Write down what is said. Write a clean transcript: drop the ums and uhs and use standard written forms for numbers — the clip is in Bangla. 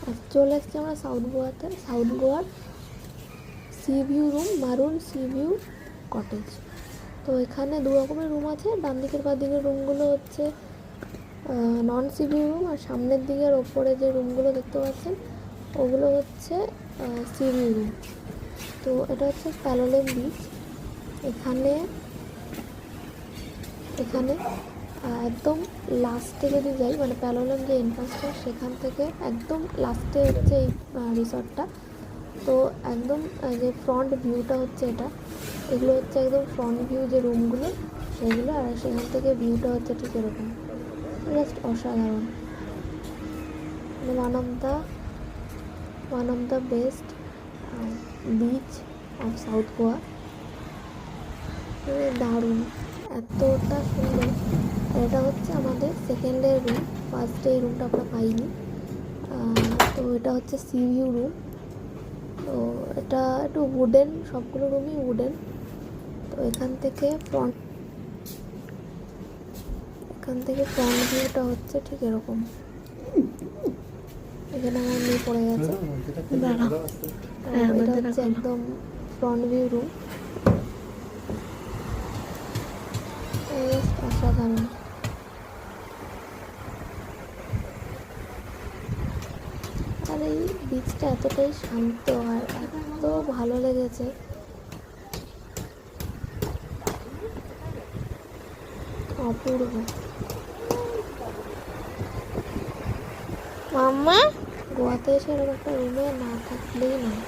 আর চলে এসেছি আমরা সাউথ গোয়াতে। সাউথ গোয়ার সি ভিউ রুম, মারুন সি ভিউ কটেজ। তো এখানে দু রকমের রুম আছে। ডান দিকের বা দিকের রুমগুলো হচ্ছে নন সি ভিউ রুম, আর সামনের দিকের ওপরে যে রুমগুলো দেখতে পাচ্ছেন ওগুলো হচ্ছে সি ভিউ রুম। তো এটা হচ্ছে প্যালোলেম বিচ। এখানে একদম লাস্টে যদি যাই, মানে প্যালোলেম যে এন্ট্রান্সটা সেখান থেকে একদম লাস্টে হচ্ছে এই রিসর্টটা। তো একদম যে ফ্রন্ট ভিউটা হচ্ছে এগুলো হচ্ছে একদম ফ্রন্ট ভিউ যে রুমগুলো সেগুলো, আর সেখান থেকে ভিউটা হচ্ছে ঠিক এরকম, জাস্ট অসাধারণ। One of the best beach of south Goa. দারুণ, এতটা সুন্দর। এটা হচ্ছে আমাদের সেকেন্ডের রুম, ফার্স্টে এই রুমটা আমরা পাইনি। তো এটা হচ্ছে সি ভিউ রুম। তো এটা একটু উডেন, সবগুলো রুমই উডেন। তো এখান থেকে ফ্রন্ট ভিউটা হচ্ছে ঠিক এরকম। এখানে আমার মেয়ে পড়ে গেছে। এটা হচ্ছে একদম ফ্রন্ট ভিউ রুম, অসাধারণ। আর এই বিচটা এতটাই শান্ত আর এত ভালো লেগেছে, অপূর্ব। মাম্মা, গোয়াতে এসে এরকম একটা রুমে না থাকলেই নয়।